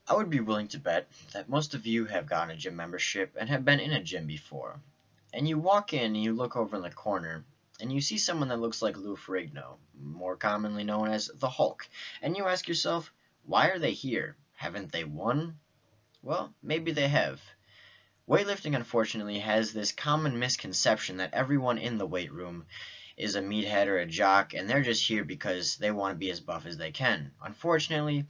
I would be willing to bet that most of you have gotten a gym membership and have been in a gym before. And you walk in and you look over in the corner and you see someone that looks like Lou Ferrigno, more commonly known as the Hulk. And you ask yourself, why are they here? Haven't they won? Well, maybe they have. Weightlifting, unfortunately, has this common misconception that everyone in the weight room is a meathead or a jock, and they're just here because they want to be as buff as they can. Unfortunately,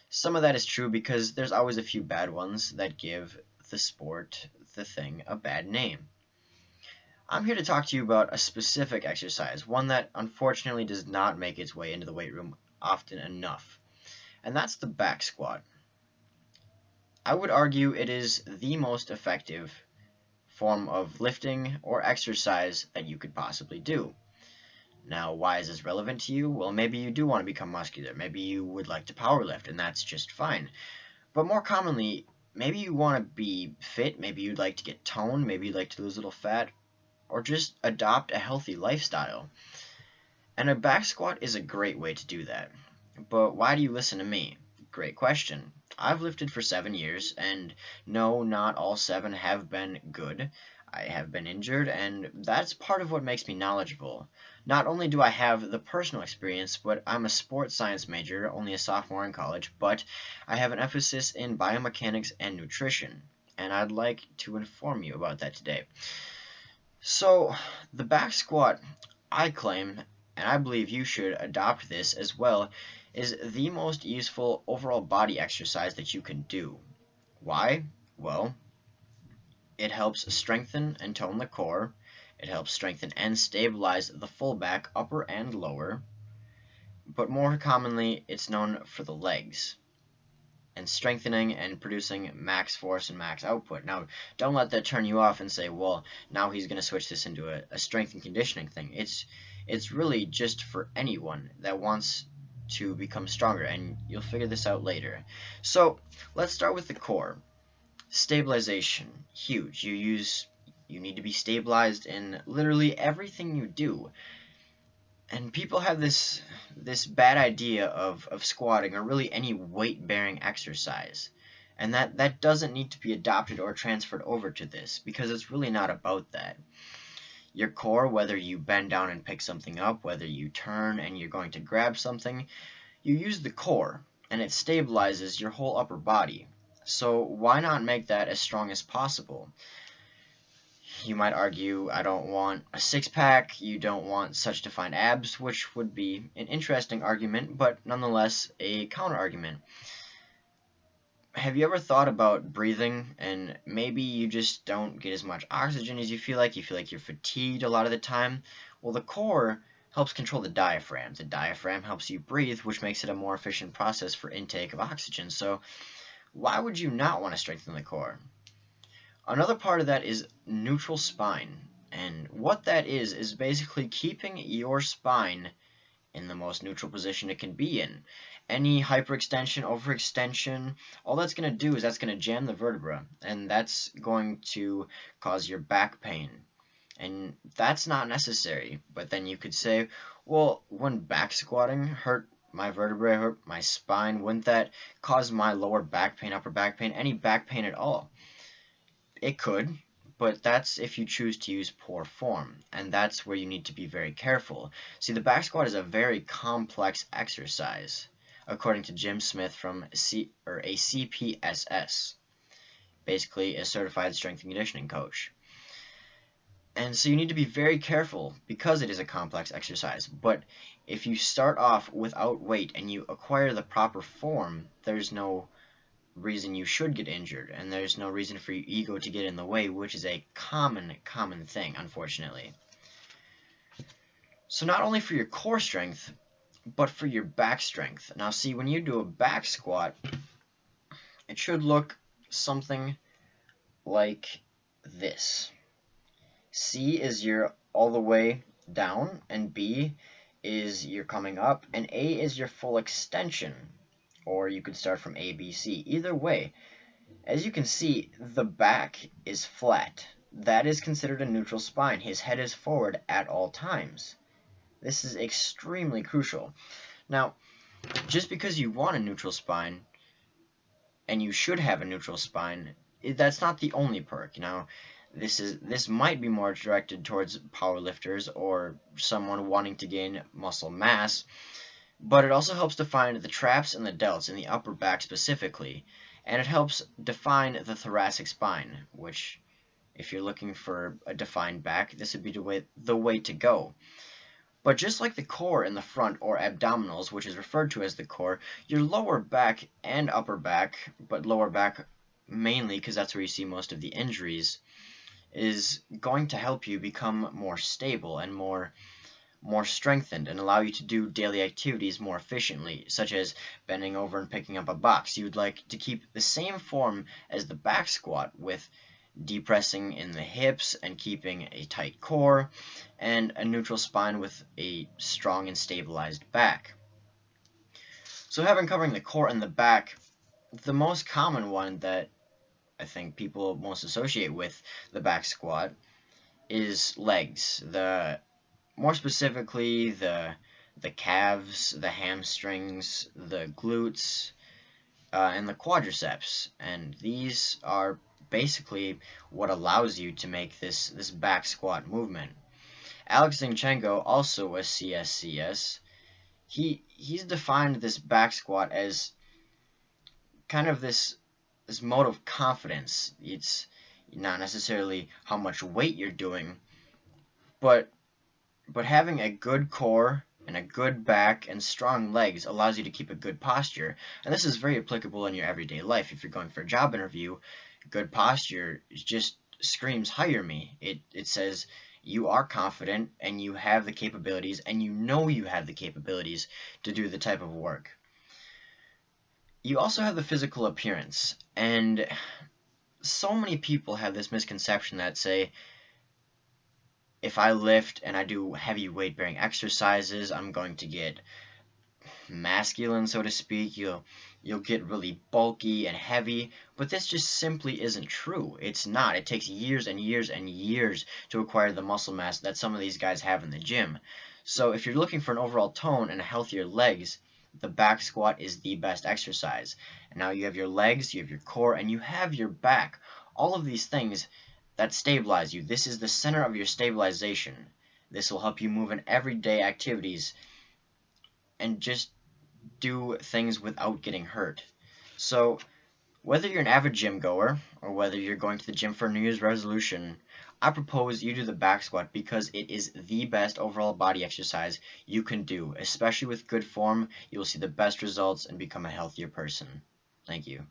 some of that is true because there's always a few bad ones that give the sport, the thing, a bad name. I'm here to talk to you about a specific exercise, one that unfortunately does not make its way into the weight room often enough, and that's the back squat. I would argue it is the most effective form of lifting or exercise that you could possibly do. Now, why is this relevant to you? Well, maybe you do want to become muscular. Maybe you would like to powerlift, and that's just fine. But more commonly, maybe you want to be fit, maybe you'd like to get toned, maybe you'd like to lose a little fat, or just adopt a healthy lifestyle. And a back squat is a great way to do that. But why do you listen to me? Great question. I've lifted for 7 years, and no, not all 7 have been good. I have been injured, and that's part of what makes me knowledgeable. Not only do I have the personal experience, but I'm a sports science major, only a sophomore in college, but I have an emphasis in biomechanics and nutrition, and I'd like to inform you about that today. So, the back squat, I claim, and I believe you should adopt this as well, is the most useful overall body exercise that you can do. Why? Well, it helps strengthen and tone the core. It helps strengthen and stabilize the full back, upper and lower. But more commonly, it's known for the legs and strengthening and producing max force and max output. Now, don't let that turn you off and say, well, now he's going to switch this into a strength and conditioning thing. It's really just for anyone that wants to become stronger, and you'll figure this out later. So let's start with the core. Stabilization, huge. You need to be stabilized in literally everything you do. And people have this bad idea of squatting or really any weight bearing exercise, and that doesn't need to be adopted or transferred over to this because it's really not about that. Your core, whether you bend down and pick something up, whether you turn and you're going to grab something, you use the core and it stabilizes your whole upper body. So why not make that as strong as possible? You might argue, I don't want a six-pack, you don't want such defined abs, which would be an interesting argument, but nonetheless a counter-argument. Have you ever thought about breathing and maybe you just don't get as much oxygen as you feel like you're fatigued a lot of the time? Well, the core helps control the diaphragm. The diaphragm helps you breathe, which makes it a more efficient process for intake of oxygen. So why would you not want to strengthen the core? Another part of that is neutral spine. And what that is basically keeping your spine in the most neutral position it can be in. Any hyperextension, overextension, all that's going to do is that's going to jam the vertebra, and that's going to cause your back pain. And that's not necessary. But then you could say, well, wouldn't back squatting hurt my vertebrae, hurt my spine? Wouldn't that cause my lower back pain, upper back pain, any back pain at all? It could, but that's if you choose to use poor form, and that's where you need to be very careful. See, the back squat is a very complex exercise, according to Jim Smith from a CPSS, basically a certified strength and conditioning coach. And so you need to be very careful because it is a complex exercise. But if you start off without weight and you acquire the proper form, there's no reason you should get injured, and there's no reason for your ego to get in the way, which is a common thing, unfortunately. So not only for your core strength, but for your back strength. Now see, when you do a back squat, it should look something like this. C is your all the way down, and B is your coming up, and A is your full extension. Or you could start from A, B, C. Either way, as you can see, the back is flat. That is considered a neutral spine. His head is forward at all times. This is extremely crucial. Now, just because you want a neutral spine, and you should have a neutral spine, that's not the only perk. Now, this might be more directed towards powerlifters or someone wanting to gain muscle mass, but it also helps define the traps and the delts in the upper back specifically, and it helps define the thoracic spine, which, if you're looking for a defined back, this would be the way to go. But just like the core in the front or abdominals, which is referred to as the core, your lower back and upper back, but lower back mainly because that's where you see most of the injuries, is going to help you become more stable and more strengthened and allow you to do daily activities more efficiently, such as bending over and picking up a box. You would like to keep the same form as the back squat with depressing in the hips and keeping a tight core, and a neutral spine with a strong and stabilized back. So having covering the core and the back, the most common one that I think people most associate with the back squat is legs. More specifically, the calves, the hamstrings, the glutes, and the quadriceps. And these are basically what allows you to make this back squat movement. Alex Zinchenko, also a CSCS, he's defined this back squat as kind of this mode of confidence. It's not necessarily how much weight you're doing, but having a good core and a good back and strong legs allows you to keep a good posture. And this is very applicable in your everyday life. If you're going for a job interview, good posture just screams hire me. It says you are confident and you have the capabilities and you know you have the capabilities to do the type of work. You also have the physical appearance, and so many people have this misconception that say, if I lift and I do heavy weight bearing exercises, I'm going to get masculine, so to speak. You'll get really bulky and heavy, but this just simply isn't true. It's not. It takes years and years and years to acquire the muscle mass that some of these guys have in the gym. So if you're looking for an overall tone and healthier legs, the back squat is the best exercise. And now you have your legs, you have your core, and you have your back. All of these things that stabilize you. This is the center of your stabilization. This will help you move in everyday activities and just do things without getting hurt. So whether you're an avid gym goer or whether you're going to the gym for a New Year's resolution, I propose you do the back squat because it is the best overall body exercise you can do. Especially with good form, you will see the best results and become a healthier person. Thank you.